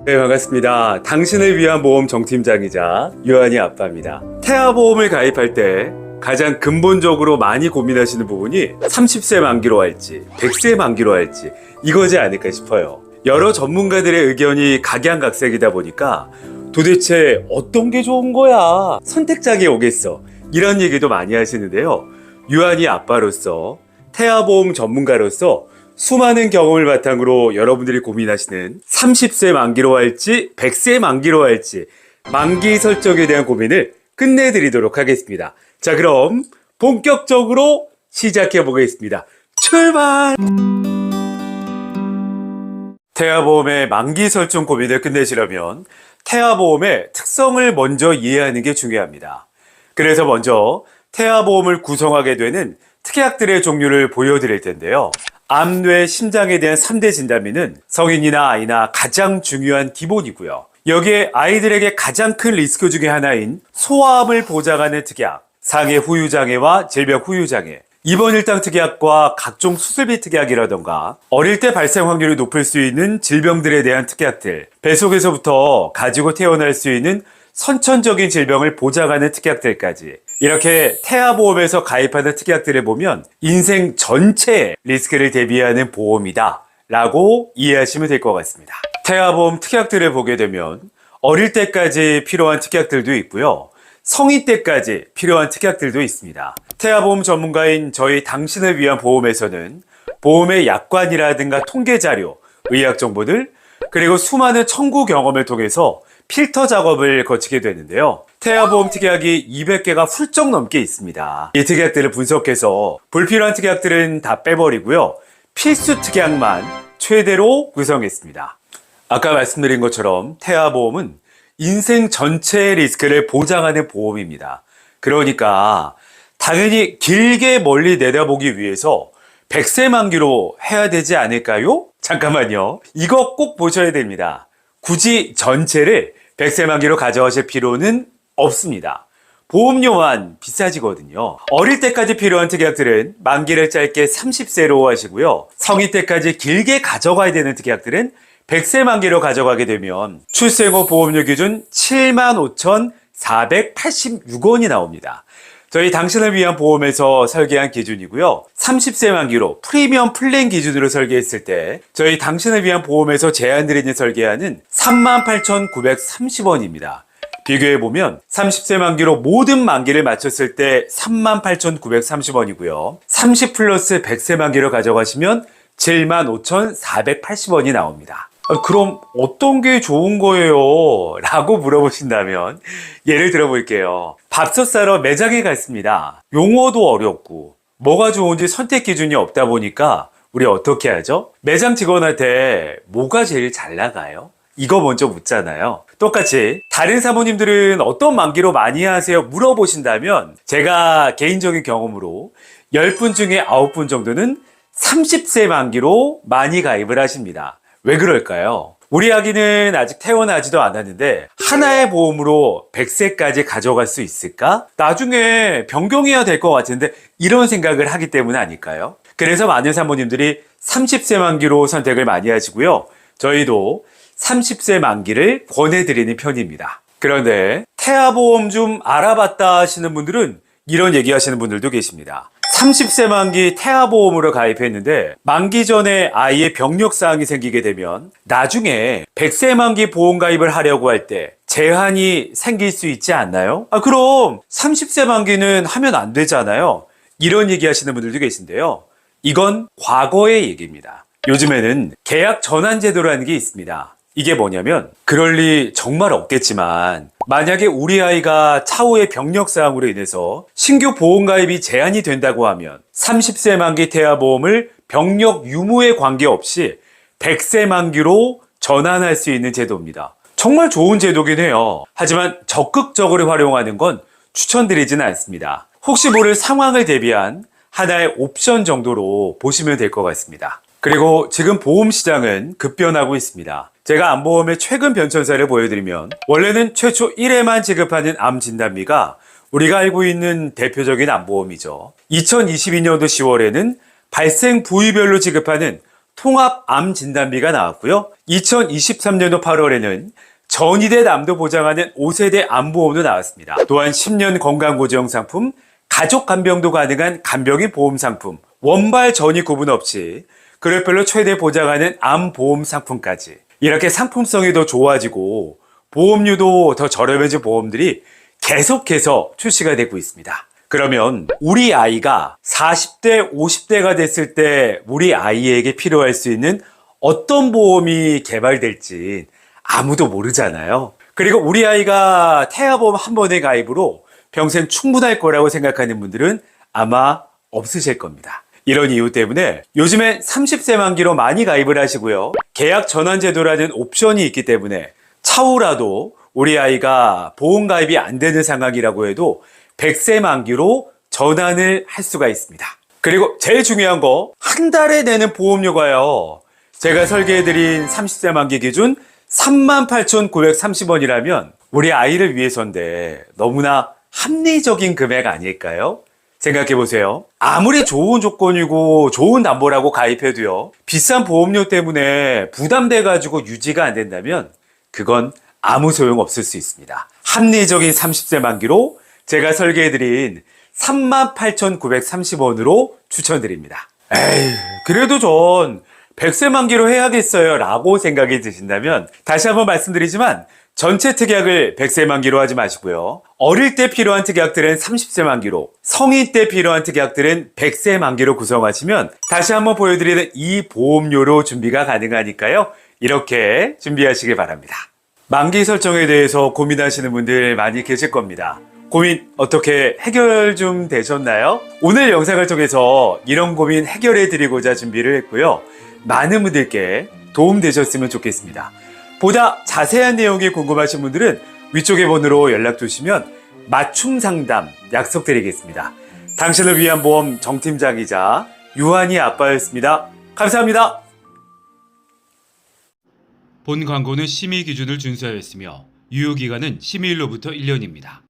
네, 반갑습니다. 당신을 위한 보험 정팀장이자 유한이 아빠입니다. 태아보험을 가입할 때 가장 근본적으로 많이 고민하시는 부분이 30세 만기로 할지 100세 만기로 할지 이거지 않을까 싶어요. 여러 전문가들의 의견이 각양각색이다 보니까 도대체 어떤 게 좋은 거야? 선택장애 오겠어. 이런 얘기도 많이 하시는데요. 유한이 아빠로서 태아보험 전문가로서 수많은 경험을 바탕으로 여러분들이 고민하시는 30세 만기로 할지 100세 만기로 할지 만기 설정에 대한 고민을 끝내드리도록 하겠습니다. 자, 그럼 본격적으로 시작해 보겠습니다. 출발! 태아보험의 만기 설정 고민을 끝내시려면 태아보험의 특성을 먼저 이해하는 게 중요합니다. 그래서 먼저 태아보험을 구성하게 되는 특약들의 종류를 보여드릴 텐데요. 암, 뇌, 심장에 대한 3대 진단비는 성인이나 아이나 가장 중요한 기본이고요. 여기에 아이들에게 가장 큰 리스크 중에 하나인 소아암을 보장하는 특약, 상해 후유장애와 질병 후유장애, 입원 일당 특약과 각종 수술비 특약이라던가 어릴 때 발생 확률이 높을 수 있는 질병들에 대한 특약들, 뱃속에서부터 가지고 태어날 수 있는 선천적인 질병을 보장하는 특약들까지 이렇게 태아보험에서 가입하는 특약들을 보면 인생 전체의 리스크를 대비하는 보험이다 라고 이해하시면 될 것 같습니다. 태아보험 특약들을 보게 되면 어릴 때까지 필요한 특약들도 있고요. 성인 때까지 필요한 특약들도 있습니다. 태아보험 전문가인 저희 당신을 위한 보험에서는 보험의 약관이라든가 통계자료, 의학 정보들, 그리고 수많은 청구 경험을 통해서 필터 작업을 거치게 되는데요. 태아보험 특약이 200개가 훌쩍 넘게 있습니다. 이 특약들을 분석해서 불필요한 특약들은 다 빼버리고요. 필수 특약만 최대로 구성했습니다. 아까 말씀드린 것처럼 태아보험은 인생 전체의 리스크를 보장하는 보험입니다. 그러니까 당연히 길게 멀리 내다보기 위해서 100세 만기로 해야 되지 않을까요? 잠깐만요. 이거 꼭 보셔야 됩니다. 굳이 전체를 100세 만기로 가져가실 필요는 없습니다. 보험료만 비싸지거든요. 어릴 때까지 필요한 특약들은 만기를 짧게 30세로 하시고요. 성인 때까지 길게 가져가야 되는 특약들은 100세 만기로 가져가게 되면 출생 후 보험료 기준 75,486원이 나옵니다. 저희 당신을 위한 보험에서 설계한 기준이고요. 30세 만기로 프리미엄 플랜 기준으로 설계했을 때 저희 당신을 위한 보험에서 제안드리는 설계안은 38,930원입니다. 비교해보면 30세 만기로 모든 만기를 마쳤을 때 38,930원이고요. 30 플러스 100세 만기로 가져가시면 75,480원이 나옵니다. 그럼 어떤 게 좋은 거예요? 라고 물어보신다면 예를 들어볼게요. 밥솥 사러 매장에 갔습니다. 용어도 어렵고 뭐가 좋은지 선택 기준이 없다 보니까 우리 어떻게 하죠? 매장 직원한테 뭐가 제일 잘 나가요? 이거 먼저 묻잖아요. 똑같이 다른 사모님들은 어떤 만기로 많이 하세요? 물어보신다면 제가 개인적인 경험으로 10분 중에 9분 정도는 30세 만기로 많이 가입을 하십니다. 왜 그럴까요? 우리 아기는 아직 태어나지도 않았는데 하나의 보험으로 100세까지 가져갈 수 있을까? 나중에 변경해야 될 것 같은데 이런 생각을 하기 때문 아닐까요? 그래서 많은 사모님들이 30세 만기로 선택을 많이 하시고요. 저희도 30세 만기를 권해드리는 편입니다. 그런데 태아보험 좀 알아봤다 하시는 분들은 이런 얘기 하시는 분들도 계십니다. 30세 만기 태아보험으로 가입했는데 만기 전에 아이의 병력사항이 생기게 되면 나중에 100세 만기 보험 가입을 하려고 할 때 제한이 생길 수 있지 않나요? 그럼 30세 만기는 하면 안 되잖아요. 이런 얘기 하시는 분들도 계신데요. 이건 과거의 얘기입니다. 요즘에는 계약 전환 제도라는 게 있습니다. 이게 뭐냐면 그럴 리 정말 없겠지만 만약에 우리 아이가 차후의 병력 사항으로 인해서 신규 보험 가입이 제한이 된다고 하면 30세 만기 태아보험을 병력 유무에 관계없이 100세 만기로 전환할 수 있는 제도입니다. 정말 좋은 제도긴 해요. 하지만 적극적으로 활용하는 건 추천드리지는 않습니다. 혹시 모를 상황을 대비한 하나의 옵션 정도로 보시면 될 것 같습니다. 그리고 지금 보험 시장은 급변하고 있습니다. 제가 암보험의 최근 변천사를 보여드리면 원래는 최초 1회만 지급하는 암 진단비가 우리가 알고 있는 대표적인 암보험이죠. 2022년도 10월에는 발생 부위별로 지급하는 통합암 진단비가 나왔고요. 2023년도 8월에는 전이대 남도 보장하는 5세대 암보험도 나왔습니다. 또한 10년 건강보증 상품, 가족 간병도 가능한 간병인 보험 상품, 원발 전이 구분 없이 그룹별로 최대 보장하는 암보험 상품까지 이렇게 상품성이 더 좋아지고 보험료도 더 저렴해진 보험들이 계속해서 출시가 되고 있습니다. 그러면 우리 아이가 40대, 50대가 됐을 때 우리 아이에게 필요할 수 있는 어떤 보험이 개발될지 아무도 모르잖아요. 그리고 우리 아이가 태아보험 한 번의 가입으로 평생 충분할 거라고 생각하는 분들은 아마 없으실 겁니다. 이런 이유 때문에 요즘엔 30세 만기로 많이 가입을 하시고요. 계약 전환 제도라는 옵션이 있기 때문에 차후라도 우리 아이가 보험 가입이 안 되는 상황이라고 해도 100세 만기로 전환을 할 수가 있습니다. 그리고 제일 중요한 거, 한 달에 내는 보험료가요. 제가 설계해드린 30세 만기 기준 38,930원이라면 우리 아이를 위해서인데 너무나 합리적인 금액 아닐까요? 생각해보세요. 아무리 좋은 조건이고 좋은 담보라고 가입해도요, 비싼 보험료 때문에 부담돼가지고 유지가 안 된다면 그건 아무 소용 없을 수 있습니다. 합리적인 30세 만기로 제가 설계해드린 38,930원으로 추천드립니다. 에이, 그래도 전 100세 만기로 해야겠어요 라고 생각이 드신다면 다시 한번 말씀드리지만 전체 특약을 100세 만기로 하지 마시고요. 어릴 때 필요한 특약들은 30세 만기로, 성인 때 필요한 특약들은 100세 만기로 구성하시면 다시 한번 보여드리는 이 보험료로 준비가 가능하니까요. 이렇게 준비하시길 바랍니다. 만기 설정에 대해서 고민하시는 분들 많이 계실 겁니다. 고민 어떻게 해결 좀 되셨나요? 오늘 영상을 통해서 이런 고민 해결해 드리고자 준비를 했고요. 많은 분들께 도움되셨으면 좋겠습니다. 보다 자세한 내용이 궁금하신 분들은 위쪽의 번호로 연락 주시면 맞춤 상담 약속드리겠습니다. 당신을 위한 보험 정팀장이자 유한이 아빠였습니다. 감사합니다. 본 광고는 심의 기준을 준수하였으며 유효기간은 심의일로부터 1년입니다.